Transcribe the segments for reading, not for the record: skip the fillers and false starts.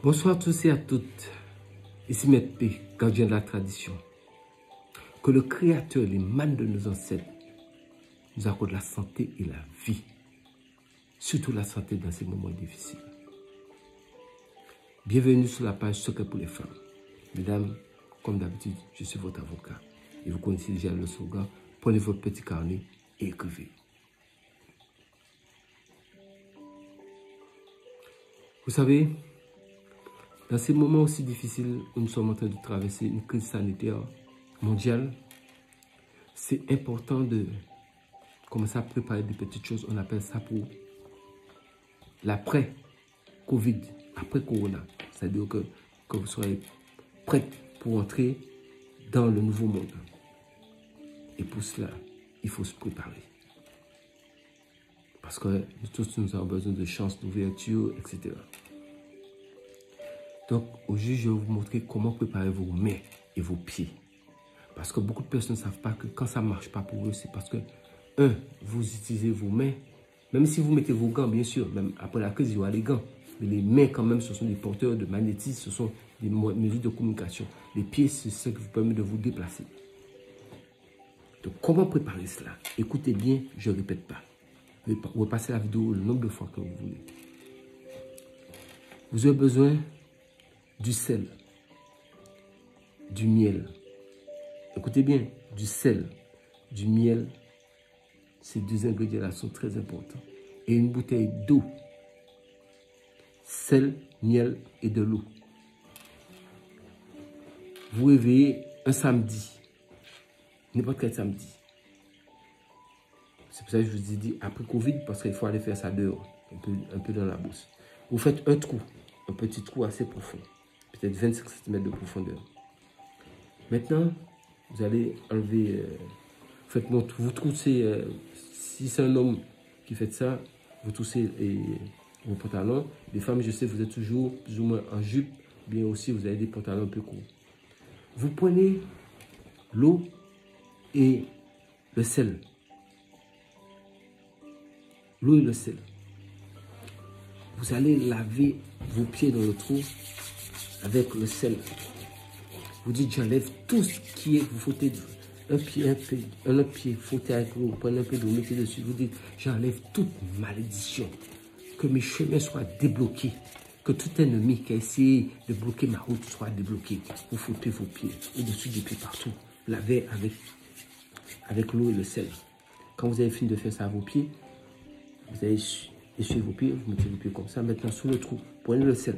Bonsoir à tous et à toutes. Ici Maître P, gardien de la tradition. Que le Créateur, les mânes de nos ancêtres, nous accorde la santé et la vie. Surtout la santé dans ces moments difficiles. Bienvenue sur la page Secret pour les femmes. Mesdames, comme d'habitude, je suis votre avocat. Et vous connaissez déjà le slogan. Prenez votre petit carnet et écrivez. Vous savez, dans ces moments aussi difficiles où nous sommes en train de traverser une crise sanitaire mondiale, c'est important de commencer à préparer des petites choses. On appelle ça pour l'après-Covid, après-Corona. C'est-à-dire que vous soyez prêts pour entrer dans le nouveau monde. Et pour cela, il faut se préparer. Parce que nous tous, nous avons besoin de chances d'ouverture, etc. Donc, aujourd'hui, je vais vous montrer comment préparer vos mains et vos pieds. Parce que beaucoup de personnes ne savent pas que quand ça ne marche pas pour eux, c'est parce que, vous utilisez vos mains. Même si vous mettez vos gants, bien sûr, même après la crise, il y aura les gants. Mais les mains, quand même, ce sont des porteurs de magnétisme, ce sont des mesures de communication. Les pieds, c'est ce qui vous permet de vous déplacer. Donc, comment préparer cela? Écoutez bien, je ne répète pas. Vous repassez la vidéo le nombre de fois que vous voulez. Vous avez besoin du sel, du miel. Écoutez bien, du sel, du miel. Ces deux ingrédients-là sont très importants. Et une bouteille d'eau. Sel, miel et de l'eau. Vous réveillez un samedi. N'importe quel samedi. C'est pour ça que je vous ai dit après Covid, parce qu'il faut aller faire ça dehors, un peu dans la bourse. Vous faites un trou, un petit trou assez profond, peut-être 25 cm de profondeur. Maintenant, vous allez enlever, vous troussez, si c'est un homme qui fait ça, vous troussez vos pantalons. Les femmes, je sais, vous êtes toujours plus ou moins en jupe, bien aussi vous avez des pantalons un peu courts. Vous prenez l'eau et le sel. L'eau et le sel. Vous allez laver vos pieds dans le trou avec le sel. Vous dites, j'enlève tout ce qui est, vous frottez un pied frotté avec l'eau, vous prenez un peu d'eau, mettez dessus, vous dites, j'enlève toute malédiction, que mes chemins soient débloqués, que tout ennemi qui a essayé de bloquer ma route soit débloqué. Vous frottez vos pieds, au-dessus des pieds partout, lavez avec l'eau et le sel. Quand vous avez fini de faire ça à vos pieds, vous allez essuyer vos pieds, vous mettez vos pieds comme ça. Maintenant, sous le trou, prenez le sel.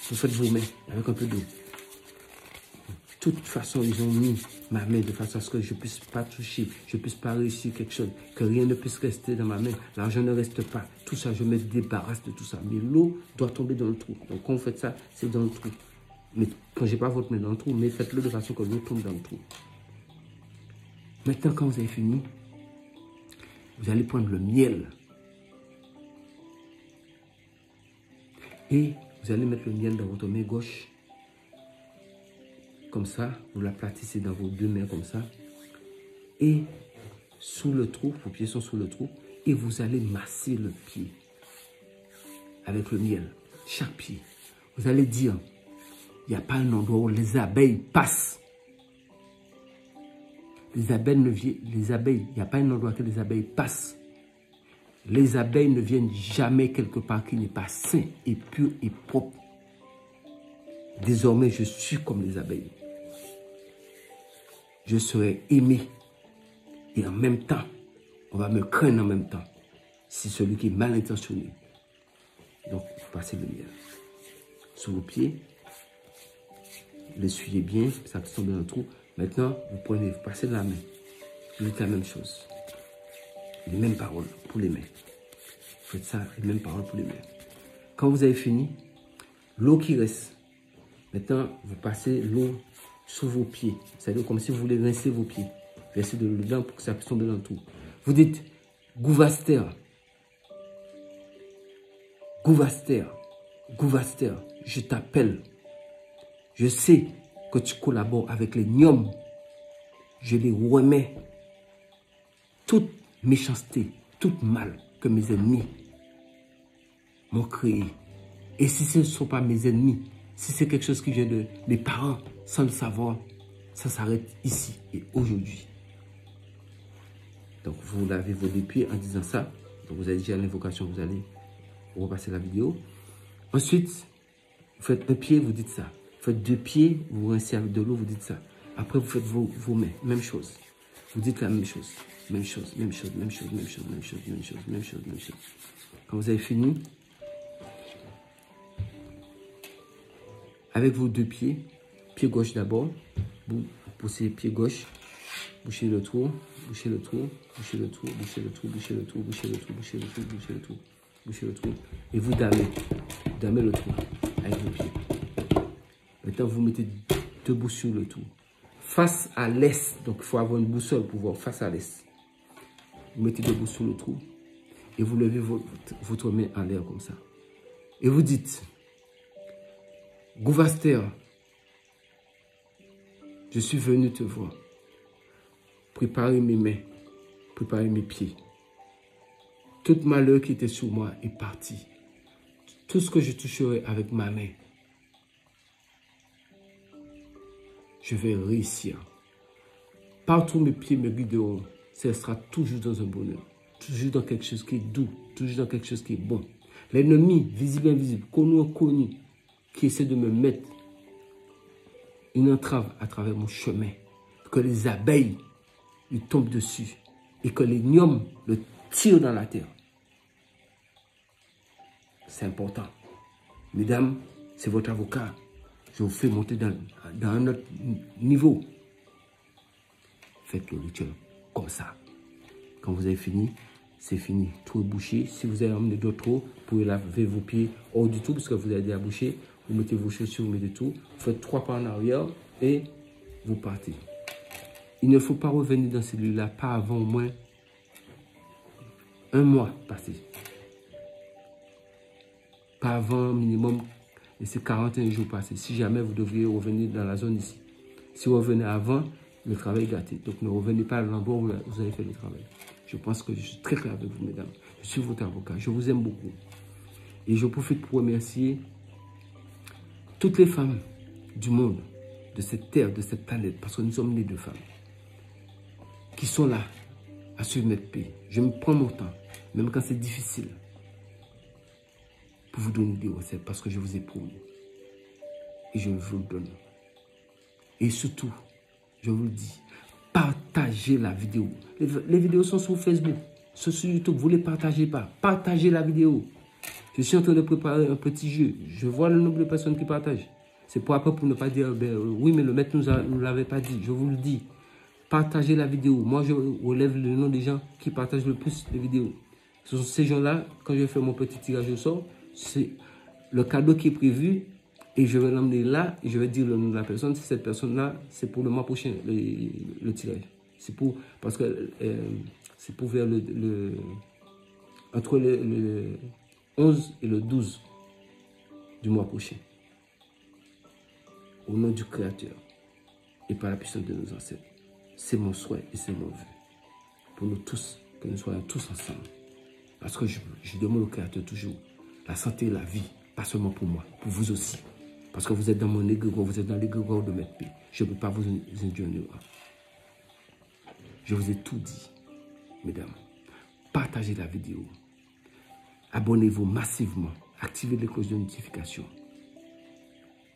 Vous faites vos mains avec un peu d'eau. De toute façon, ils ont mis ma main de façon à ce que je ne puisse pas toucher, je ne puisse pas réussir quelque chose, que rien ne puisse rester dans ma main. L'argent ne reste pas. Tout ça, je me débarrasse de tout ça. Mais l'eau doit tomber dans le trou. Donc, quand vous faites ça, c'est dans le trou. Mais ne plongez pas votre main dans le trou, mais faites-le de façon que l'eau tombe dans le trou. Maintenant, quand vous avez fini, vous allez prendre le miel. Et vous allez mettre le miel dans votre main gauche. Comme ça, vous l'aplatissez dans vos deux mains comme ça. Et sous le trou, vos pieds sont sous le trou. Et vous allez masser le pied avec le miel. Chaque pied. Vous allez dire, il n'y a pas un endroit où les abeilles passent. Les abeilles, il n'y a pas un endroit que les abeilles passent. Les abeilles ne viennent jamais quelque part qui n'est pas sain et pur et propre. Désormais, je suis comme les abeilles. Je serai aimé. Et en même temps, on va me craindre en même temps. C'est celui qui est mal intentionné. Donc, vous passez le miel sur vos pieds. L'essuyez bien, ça tombe dans le trou. Maintenant, vous passez de la main. Vous dites la même chose. Les mêmes paroles pour les mains. Faites ça, les mêmes paroles pour les mains. Quand vous avez fini, l'eau qui reste, maintenant, vous passez l'eau sous vos pieds. C'est-à-dire comme si vous voulez rincer vos pieds. Versez de l'eau dedans pour que ça puisse tomber dans le trou. Vous dites, Gouvaster, Gouvaster, Gouvaster, je t'appelle. Je sais que tu collabores avec les gnomes. Je les remets. Toute méchanceté, tout mal que mes ennemis m'ont créé. Et si ce ne sont pas mes ennemis, Si c'est quelque chose qui vient de mes parents, sans le savoir, ça s'arrête ici et aujourd'hui. Donc, vous lavez vos deux pieds en disant ça. Donc, vous avez déjà l'invocation, vous allez repasser la vidéo. Ensuite, vous faites un pied, vous dites ça. Vous faites deux pieds, vous rincez avec de l'eau, vous dites ça. Après, vous faites vos mains, même chose. Vous dites la même chose. Même chose, même chose, même chose, même chose, même chose, même chose, même chose, même chose. Quand vous avez fini, avec vos deux pieds, pied gauche d'abord, vous poussez pied gauche, bouchez le trou, bouchez le trou, bouchez le trou, bouchez le trou, bouchez le trou, bouchez le trou, bouchez le trou, bouchez le trou, bouchez le trou, et vous damez le trou avec vos pieds. Maintenant, vous mettez debout sur le trou, face à l'est. Donc, il faut avoir une boussole pour voir face à l'est. Vous mettez debout sur le trou et vous levez votre main en l'air comme ça. Et vous dites, Gouvaster, je suis venu te voir. Préparez mes mains, préparez mes pieds. Tout malheur qui était sur moi est parti. Tout ce que je toucherai avec ma main, je vais réussir. Partout mes pieds me guideront, ce sera toujours dans un bonheur, toujours dans quelque chose qui est doux, toujours dans quelque chose qui est bon. L'ennemi, visible et invisible, connu ou inconnu, qui essaie de me mettre une entrave à travers mon chemin, que les abeilles lui tombent dessus et que les gnomes le tirent dans la terre. C'est important. Mesdames, c'est votre avocat. Je vous fais monter dans un autre niveau. Faites le rituel comme ça. Quand vous avez fini, c'est fini. Tout est bouché. Si vous avez emmené d'autres eau, vous pouvez laver vos pieds hors du tout parce que vous avez déjà bouché. Vous mettez vos chaussures, vous mettez tout. Vous faites 3 pas en arrière et vous partez. Il ne faut pas revenir dans celui-là, pas avant au moins 1 mois passé. Pas avant minimum, et c'est 41 jours passés. Si jamais vous devriez revenir dans la zone ici. Si vous revenez avant, le travail est gâté. Donc ne revenez pas à l'endroit où vous avez fait le travail. Je pense que je suis très clair avec vous, mesdames. Je suis votre avocat. Je vous aime beaucoup. Et je profite pour remercier toutes les femmes du monde, de cette terre, de cette planète, parce que nous sommes nés de femmes, qui sont là à suivre notre pays. Je me prends mon temps, même quand c'est difficile, pour vous donner des recettes, parce que je vous ai promis. Et je vous le donne. Et surtout, je vous le dis, partagez la vidéo. Les vidéos sont sur Facebook, sont sur YouTube. Vous ne les partagez pas. Partagez la vidéo. Je suis en train de préparer un petit jeu. Je vois le nombre de personnes qui partagent. C'est pour après pour ne pas dire, oui, mais le maître ne nous l'avait pas dit. Je vous le dis. Partagez la vidéo. Moi, je relève le nom des gens qui partagent le plus de vidéos. Ce sont ces gens-là, quand je fais mon petit tirage au sort, c'est le cadeau qui est prévu et je vais l'emmener là et je vais dire le nom de la personne. Si cette personne-là, c'est pour le mois prochain, le tirage. C'est pour, parce que c'est pour vers entre le 11 et le 12 du mois prochain. Au nom du Créateur et par la puissance de nos ancêtres. C'est mon souhait et c'est mon vœu. Pour nous tous, que nous soyons tous ensemble. Parce que je demande au Créateur toujours la santé et la vie, pas seulement pour moi, pour vous aussi. Parce que vous êtes dans mon égrégore, vous êtes dans l'égrégore de Maître P. Je ne peux pas vous induire en erreur. Je vous ai tout dit, mesdames. Partagez la vidéo. Abonnez-vous massivement. Activez les cloches de notification.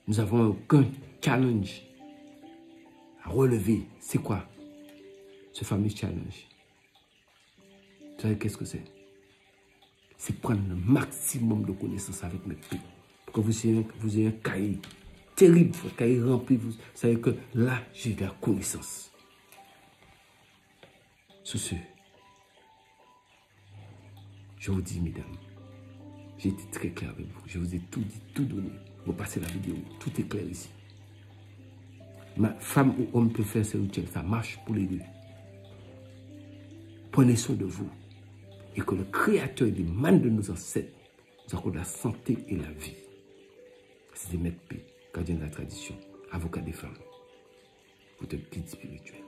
Nous avons un challenge à relever. C'est quoi ce fameux challenge? Vous savez qu'est-ce que c'est? C'est prendre le maximum de connaissances avec mes pays. Pour que vous ayez un cahier terrible, un cahier rempli. Vous savez que là, j'ai de la connaissance. Sur ce, je vous dis, mesdames, j'ai été très clair avec vous. Je vous ai tout dit, tout donné. Vous passez la vidéo, tout est clair ici. Ma femme ou homme peut faire ce rituel, ça marche pour les deux. Prenez soin de vous et que le Créateur des mains de nos ancêtres nous accorde la santé et la vie. C'est Maître P, gardien de la tradition, avocat des femmes, votre guide spirituel.